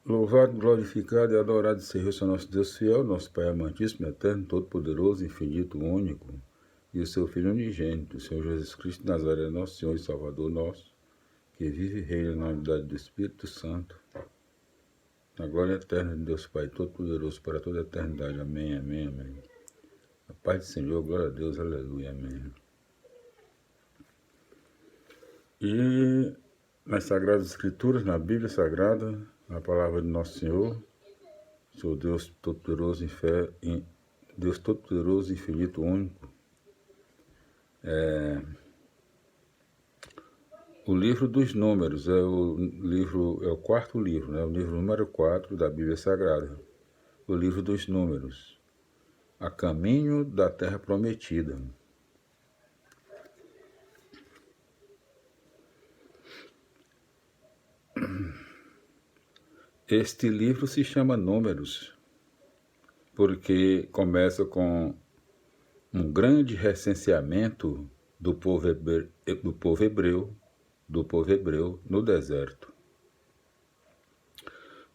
Louvado, glorificado e adorado seja o nosso Deus fiel, nosso Pai amantíssimo, eterno, todo-poderoso, infinito, único, e o seu Filho unigênito, o Senhor Jesus Cristo de Nazaré, nosso Senhor e Salvador nosso, que vive e reina na unidade do Espírito Santo, na glória eterna de Deus Pai todo-poderoso, para toda a eternidade. Amém, amém, amém. A paz do Senhor, glória a Deus, aleluia, amém. E nas Sagradas Escrituras, na Bíblia Sagrada, na palavra de Nosso Senhor, sou Deus todo-poderoso, Deus todo-poderoso, infinito, único. O livro dos Números é o quarto livro, né? O livro número 4 da Bíblia Sagrada. O livro dos Números. A caminho da Terra Prometida. Este livro se chama Números, porque começa com um grande recenseamento do povo hebreu no deserto.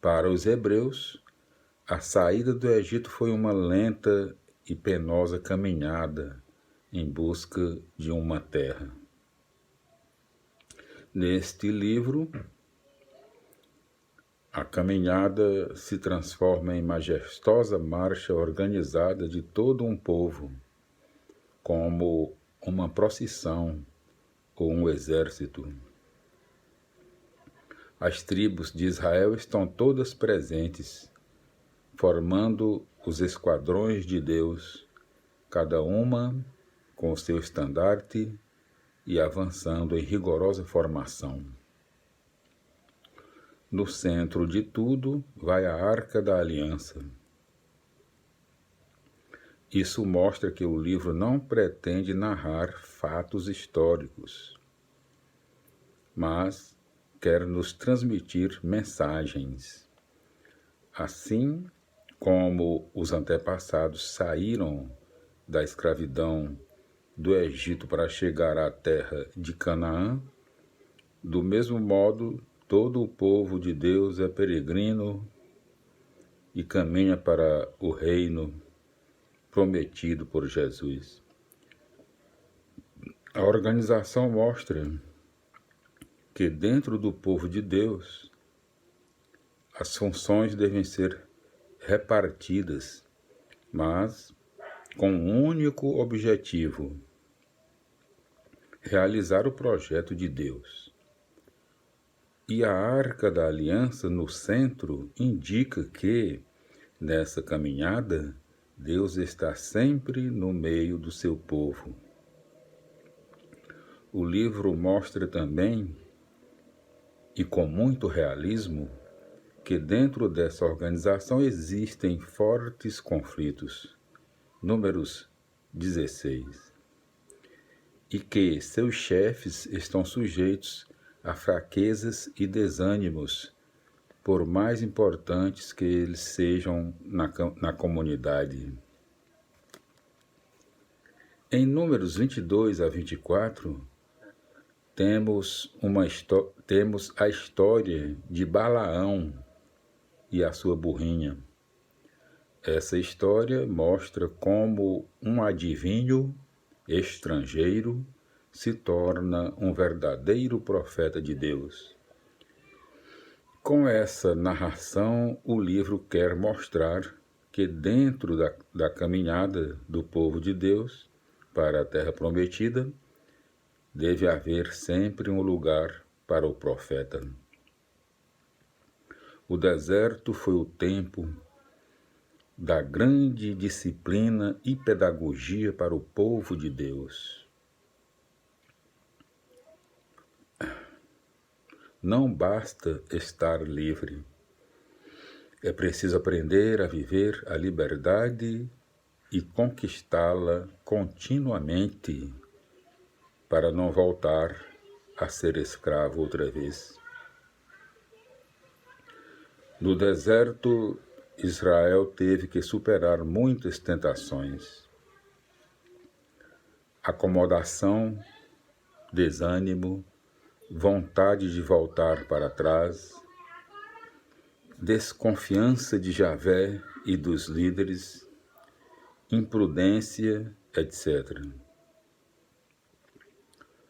Para os hebreus, a saída do Egito foi uma lenta e penosa caminhada em busca de uma terra. Neste livro, a caminhada se transforma em majestosa marcha organizada de todo um povo, como uma procissão ou um exército. As tribos de Israel estão todas presentes, formando os esquadrões de Deus, cada uma com o seu estandarte e avançando em rigorosa formação. No centro de tudo vai a Arca da Aliança. Isso mostra que o livro não pretende narrar fatos históricos, mas quer nos transmitir mensagens. Assim como os antepassados saíram da escravidão do Egito para chegar à terra de Canaã, do mesmo modo, todo o povo de Deus é peregrino e caminha para o reino prometido por Jesus. A organização mostra que dentro do povo de Deus, as funções devem ser repartidas, mas com um único objetivo: realizar o projeto de Deus. E a Arca da Aliança no centro indica que, nessa caminhada, Deus está sempre no meio do seu povo. O livro mostra também, e com muito realismo, que dentro dessa organização existem fortes conflitos. Números 16. E que seus chefes estão sujeitos a fraquezas e desânimos, por mais importantes que eles sejam na comunidade. Em Números 22 a 24, temos a história de Balaão e a sua burrinha. Essa história mostra como um adivinho estrangeiro se torna um verdadeiro profeta de Deus. Com essa narração, o livro quer mostrar que dentro da caminhada do povo de Deus para a Terra Prometida, deve haver sempre um lugar para o profeta. O deserto foi o tempo da grande disciplina e pedagogia para o povo de Deus. Não basta estar livre. É preciso aprender a viver a liberdade e conquistá-la continuamente para não voltar a ser escravo outra vez. No deserto, Israel teve que superar muitas tentações. Acomodação, desânimo, vontade de voltar para trás, desconfiança de Javé e dos líderes, imprudência, etc.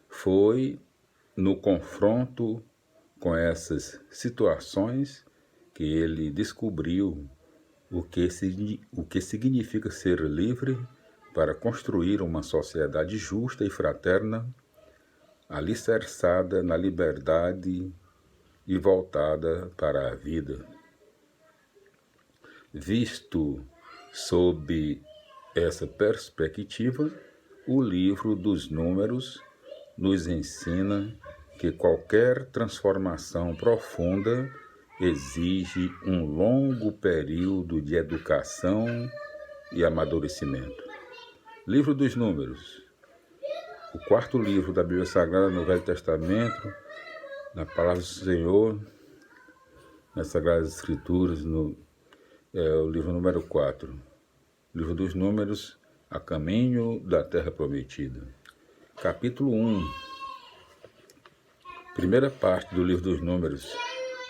Foi no confronto com essas situações que ele descobriu o que significa ser livre para construir uma sociedade justa e fraterna, alicerçada na liberdade e voltada para a vida. Visto sob essa perspectiva, o livro dos Números nos ensina que qualquer transformação profunda exige um longo período de educação e amadurecimento. Livro dos Números, o quarto livro da Bíblia Sagrada no Velho Testamento, na Palavra do Senhor, nas Sagradas Escrituras, o livro número 4. Livro dos Números, a caminho da Terra Prometida. Capítulo 1. Primeira parte do livro dos Números.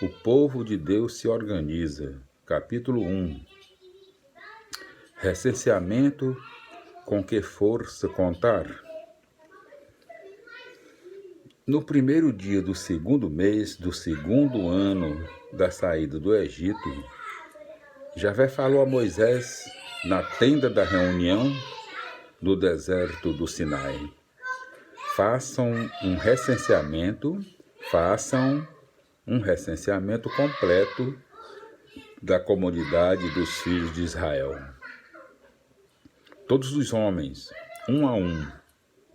O povo de Deus se organiza. Capítulo 1. Recenseamento, com que força contar? No primeiro dia do segundo mês do segundo ano da saída do Egito, Javé falou a Moisés na tenda da reunião no deserto do Sinai. Façam um recenseamento completo da comunidade dos filhos de Israel. Todos os homens, um a um,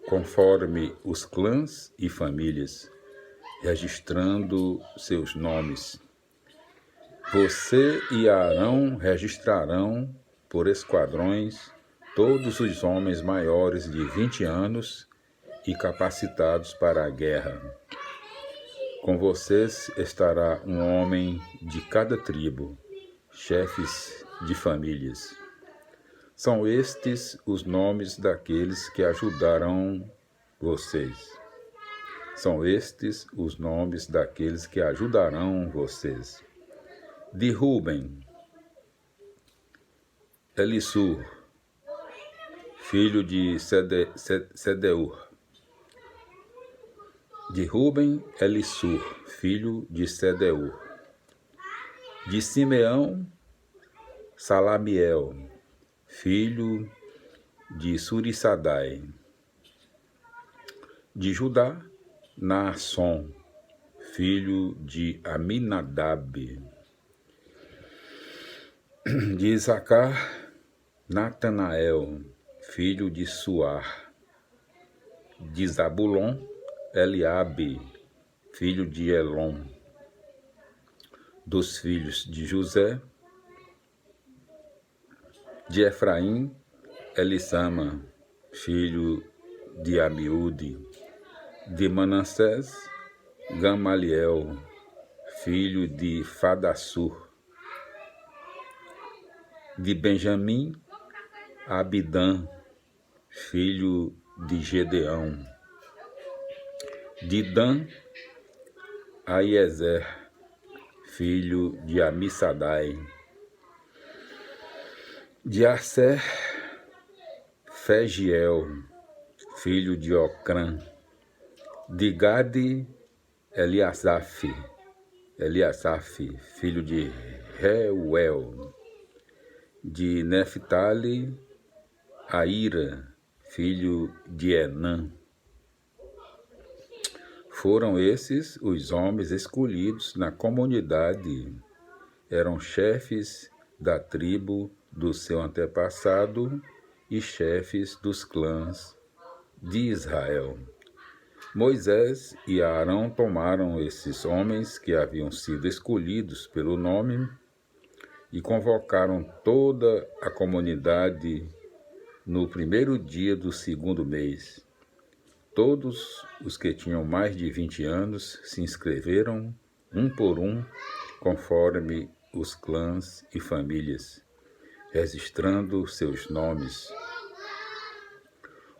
conforme os clãs e famílias, registrando seus nomes. Você e Arão registrarão por esquadrões todos os homens maiores de 20 anos e capacitados para a guerra. Com vocês estará um homem de cada tribo, chefes de famílias. São estes os nomes daqueles que ajudarão vocês. De Ruben, Elissur, filho de Sedeur. De Ruben, Elissur, filho de Sedeur. De Simeão, Salamiel, filho de Surissadai. De Judá, Naasson, filho de Aminadab. De Isacar, Natanael, filho de Suar. De Zabulon, Eliabe, filho de Elon. Dos filhos de José, de Efraim, Elissama, filho de Amiúde. De Manassés, Gamaliel, filho de Fadassur. De Benjamim, Abidã, filho de Gedeão. De Dan, Aiezer, filho de Amissadai. De Asser, Fegiel, filho de Ocrã. De Gade, Eliasaf, filho de Reuel. De Neftali, Aira, filho de Enã. Foram esses os homens escolhidos na comunidade. Eram chefes da tribo do seu antepassado e chefes dos clãs de Israel. Moisés e Arão tomaram esses homens que haviam sido escolhidos pelo nome e convocaram toda a comunidade no primeiro dia do segundo mês. Todos os que tinham mais de 20 anos se inscreveram, um por um, conforme os clãs e famílias, registrando seus nomes.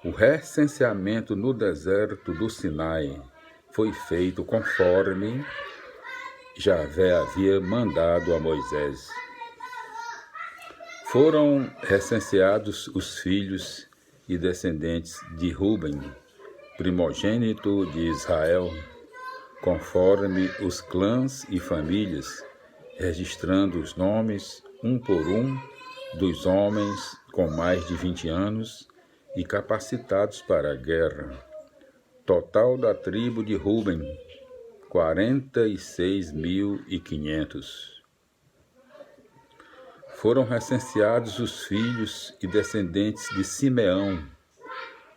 O recenseamento no deserto do Sinai foi feito conforme Javé havia mandado a Moisés. Foram recenseados os filhos e descendentes de Ruben, primogênito de Israel, conforme os clãs e famílias, registrando os nomes, um por um, dos homens com mais de 20 anos e capacitados para a guerra. Total da tribo de Ruben, 46.500. Foram recenseados os filhos e descendentes de Simeão,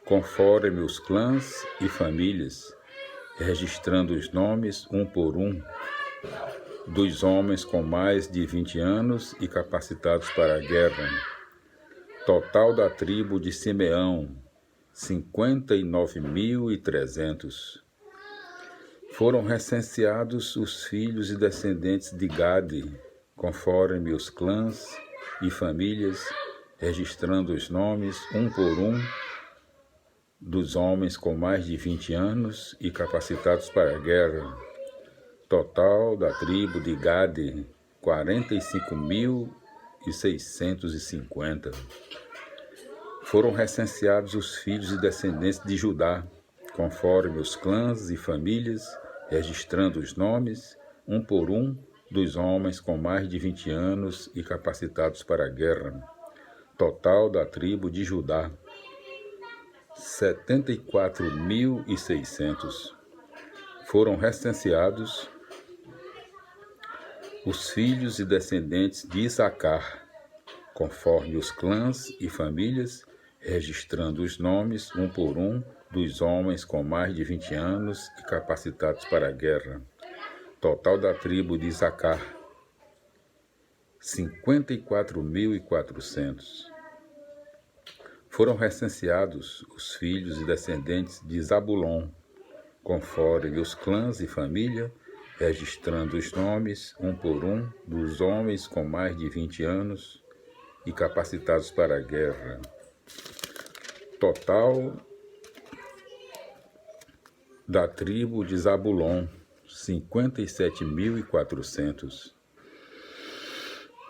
conforme os clãs e famílias, registrando os nomes, um por um, dos homens com mais de 20 anos e capacitados para a guerra. Total da tribo de Simeão, 59.300. Foram recenseados os filhos e descendentes de Gade, conforme os clãs e famílias, registrando os nomes, um por um, dos homens com mais de 20 anos e capacitados para a guerra. Total da tribo de Gade, 45.650. Foram recenseados os filhos e descendentes de Judá, conforme os clãs e famílias, registrando os nomes, um por um, dos homens com mais de 20 anos e capacitados para a guerra. Total da tribo de Judá, 74.600. Foram recenseados os filhos e descendentes de Issacar, conforme os clãs e famílias, registrando os nomes, um por um, dos homens com mais de 20 anos e capacitados para a guerra. Total da tribo de Issacar, 54.400. Foram recenseados os filhos e descendentes de Zabulon, conforme os clãs e família, registrando os nomes, um por um, dos homens com mais de 20 anos e capacitados para a guerra. Total da tribo de Zabulon, 57.400.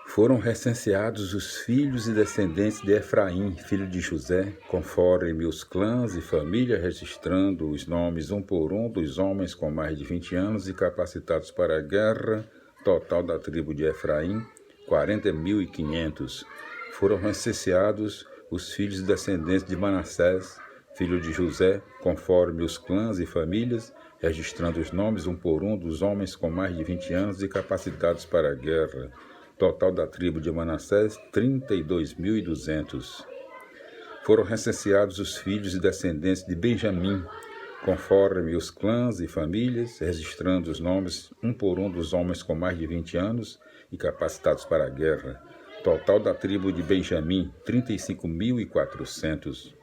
Foram recenseados os filhos e descendentes de Efraim, filho de José, conforme os clãs e família, registrando os nomes, um por um, dos homens com mais de 20 anos e capacitados para a guerra. Total da tribo de Efraim, 40.500. Foram recenseados os filhos e descendentes de Manassés, filho de José, conforme os clãs e famílias, registrando os nomes, um por um, dos homens com mais de 20 anos e capacitados para a guerra. Total da tribo de Manassés, 32.200. Foram recenseados os filhos e descendentes de Benjamim, conforme os clãs e famílias, registrando os nomes, um por um, dos homens com mais de 20 anos e capacitados para a guerra. Total da tribo de Benjamim, 35.400.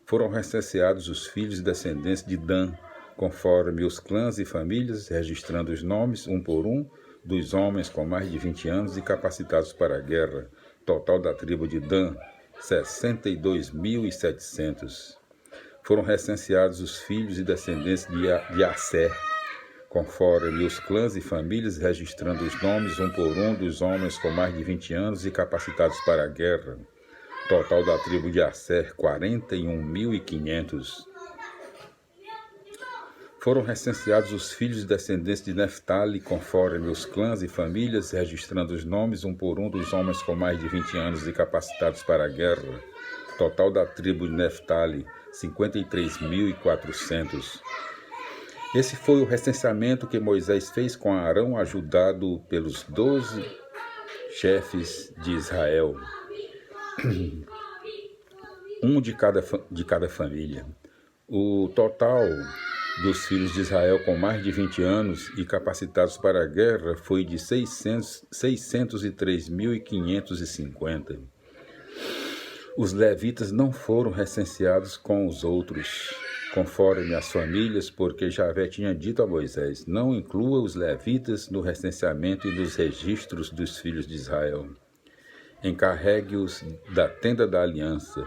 Foram recenseados os filhos e descendentes de Dan, conforme os clãs e famílias, registrando os nomes, um por um, dos homens com mais de 20 anos e capacitados para a guerra. Total da tribo de Dan, 62.700. Foram recenseados os filhos e descendentes de Asser, conforme os clãs e famílias, registrando os nomes, um por um, dos homens com mais de 20 anos e capacitados para a guerra. Total da tribo de Asser, 41.500. Foram recenseados os filhos e descendentes de Neftali, conforme os clãs e famílias, registrando os nomes, um por um, dos homens com mais de 20 anos e capacitados para a guerra. Total da tribo de Neftali, 53.400. Esse foi o recenseamento que Moisés fez com Arão, ajudado pelos 12 chefes de Israel, um de cada família. O total dos filhos de Israel com mais de 20 anos e capacitados para a guerra foi de 603.550. Os levitas não foram recenseados com os outros, conforme as famílias, porque Javé tinha dito a Moisés: não inclua os levitas no recenseamento e nos registros dos filhos de Israel. Encarregue-os da tenda da aliança,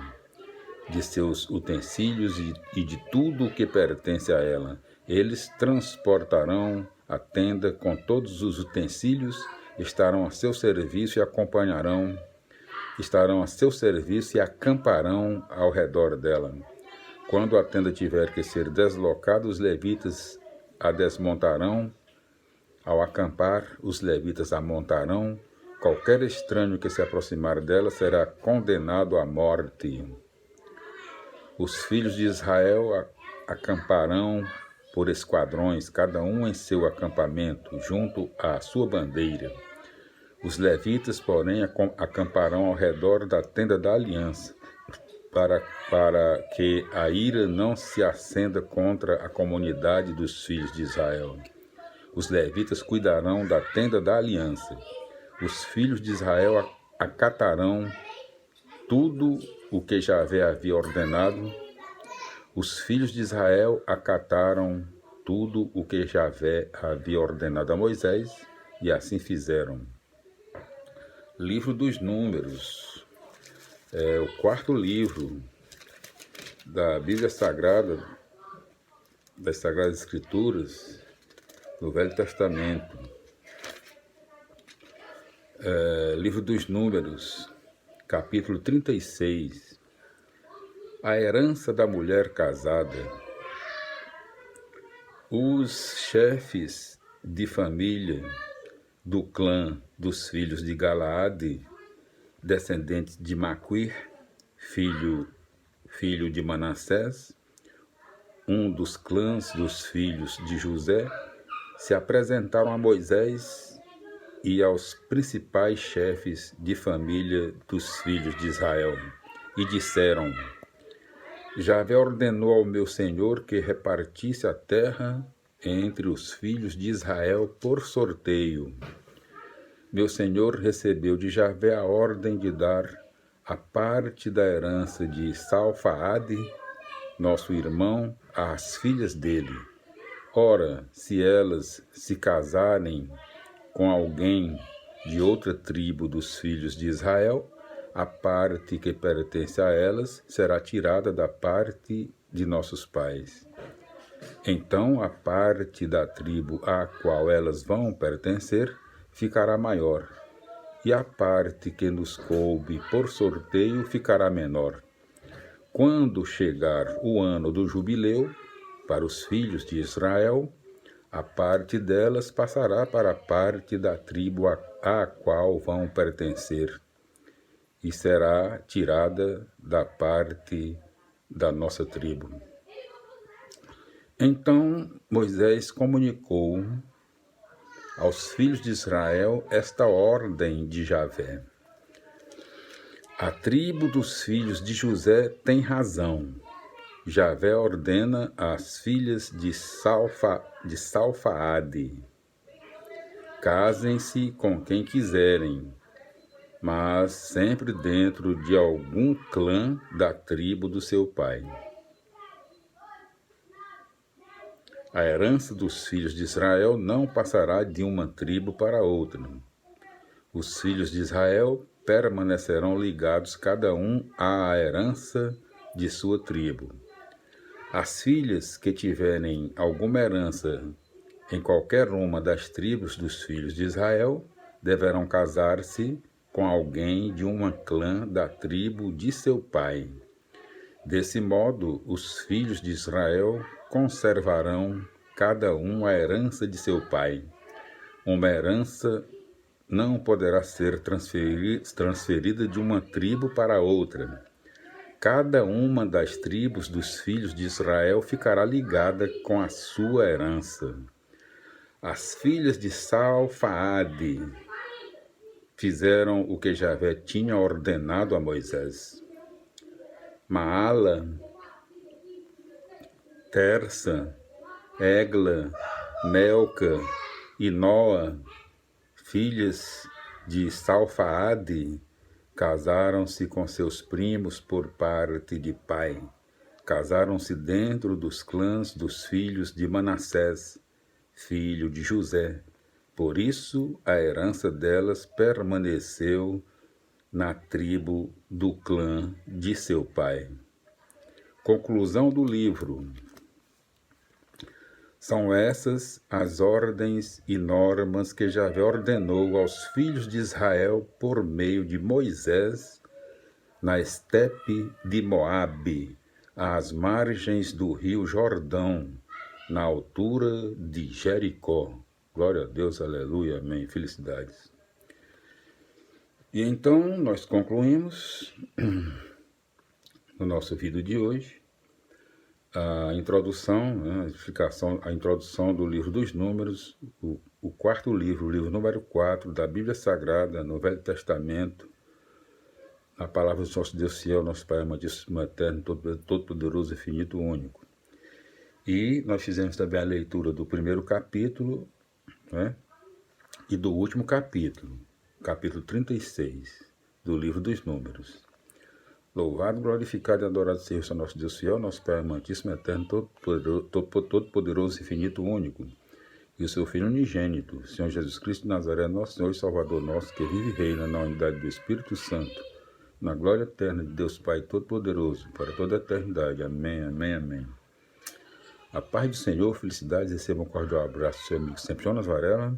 de seus utensílios e de tudo o que pertence a ela. Eles transportarão a tenda com todos os utensílios estarão a seu serviço e acamparão ao redor dela. Quando a tenda tiver que ser deslocada, os levitas a desmontarão. Ao acampar, os levitas a montarão. Qualquer estranho que se aproximar dela será condenado à morte. Os filhos de Israel acamparão por esquadrões, cada um em seu acampamento, junto à sua bandeira. Os levitas, porém, acamparão ao redor da tenda da aliança, para que a ira não se acenda contra a comunidade dos filhos de Israel. Os levitas cuidarão da tenda da aliança. Os filhos de Israel acatarão tudo o que Javé havia ordenado. Os filhos de Israel acataram tudo o que Javé havia ordenado a Moisés, e assim fizeram. Livro dos Números. É o quarto livro da Bíblia Sagrada, das Sagradas Escrituras, no Velho Testamento. Livro dos Números, capítulo 36. A herança da mulher casada. Os chefes de família do clã dos filhos de Galaade, descendentes de Maquir, filho de Manassés, um dos clãs dos filhos de José, se apresentaram a Moisés e aos principais chefes de família dos filhos de Israel, e disseram: Javé ordenou ao meu senhor que repartisse a terra entre os filhos de Israel por sorteio. Meu senhor recebeu de Javé a ordem de dar a parte da herança de Salfaade, nosso irmão, às filhas dele. Ora, se elas se casarem com alguém de outra tribo dos filhos de Israel, a parte que pertence a elas será tirada da parte de nossos pais. Então a parte da tribo à qual elas vão pertencer ficará maior, e a parte que nos coube por sorteio ficará menor. Quando chegar o ano do jubileu, para os filhos de Israel, a parte delas passará para a parte da tribo à qual vão pertencer, e será tirada da parte da nossa tribo. Então Moisés comunicou aos filhos de Israel esta ordem de Javé: A tribo dos filhos de José tem razão. Javé ordena às filhas de Salfaade: casem-se com quem quiserem, mas sempre dentro de algum clã da tribo do seu pai. A herança dos filhos de Israel não passará de uma tribo para outra. Os filhos de Israel permanecerão ligados cada um à herança de sua tribo. As filhas que tiverem alguma herança em qualquer uma das tribos dos filhos de Israel deverão casar-se com alguém de uma clã da tribo de seu pai. Desse modo, os filhos de Israel conservarão cada um a herança de seu pai. Uma herança não poderá ser transferida de uma tribo para outra. Cada uma das tribos dos filhos de Israel ficará ligada com a sua herança. As filhas de Salfaade fizeram o que Javé tinha ordenado a Moisés. Maala, Tersa, Egla, Melca e Noa, filhas de Salfaade, casaram-se com seus primos por parte de pai. Casaram-se dentro dos clãs dos filhos de Manassés, filho de José. Por isso, a herança delas permaneceu na tribo do clã de seu pai. Conclusão do livro. São essas as ordens e normas que Javé ordenou aos filhos de Israel por meio de Moisés na estepe de Moabe, às margens do rio Jordão, na altura de Jericó. Glória a Deus, aleluia, amém, felicidades. E então nós concluímos no nosso vídeo de hoje a introdução, né, a introdução do livro dos Números, o quarto livro, o livro número 4 da Bíblia Sagrada, no Velho Testamento, a palavra do nosso Deus fiel, nosso Pai amantíssimo, eterno, todo-poderoso, infinito, único. E nós fizemos também a leitura do primeiro capítulo, né, e do último capítulo, capítulo 36, do livro dos Números. Louvado, glorificado e adorado seja o nosso Deus fiel, nosso Pai amantíssimo, eterno, todo-poderoso, infinito, único, e o seu Filho unigênito, Senhor Jesus Cristo de Nazaré, nosso Senhor e Salvador nosso, que vive e reina na unidade do Espírito Santo, na glória eterna de Deus Pai Todo-Poderoso, para toda a eternidade. Amém, amém, amém. A paz do Senhor, felicidades, recebam um cordial abraço do seu amigo sempre Jonas Varela.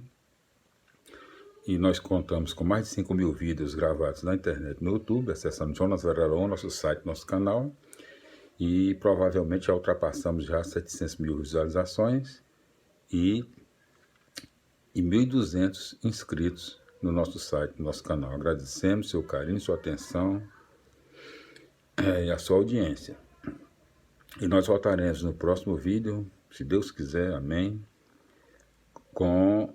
E nós contamos com mais de 5.000 vídeos gravados na internet, no YouTube, acessando Jonas Varela, nosso site, nosso canal. E provavelmente já ultrapassamos já 700.000 visualizações e 1.200 inscritos no nosso site, no nosso canal. Agradecemos seu carinho, sua atenção e a sua audiência. E nós voltaremos no próximo vídeo, se Deus quiser, amém, com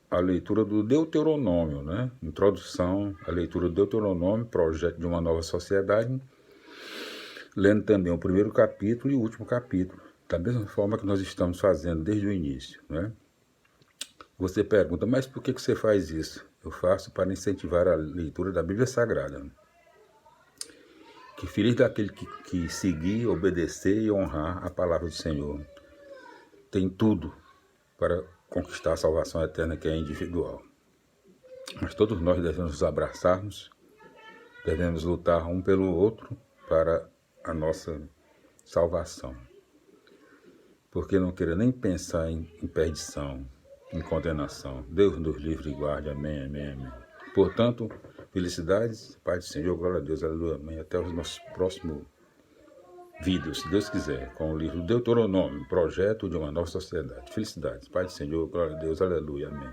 a leitura do Deuteronômio, né? Introdução à leitura do Deuteronômio, projeto de uma nova sociedade, lendo também o primeiro capítulo e o último capítulo, da mesma forma que nós estamos fazendo desde o início, né? Você pergunta, mas por que você faz isso? Eu faço para incentivar a leitura da Bíblia Sagrada. Que feliz daquele que seguir, obedecer e honrar a palavra do Senhor. Tem tudo para conquistar a salvação eterna, que é individual. Mas todos nós devemos nos abraçarmos, devemos lutar um pelo outro para a nossa salvação. Porque não queira nem pensar em perdição, em condenação. Deus nos livre e guarde. Amém, amém, amém. Portanto, felicidades, Pai do Senhor, glória a Deus, aleluia, amém. Até os nossos próximos vídeos, se Deus quiser, com o livro Deuteronômio, projeto de uma nova sociedade. Felicidades, Pai do Senhor, glória a Deus, aleluia, amém.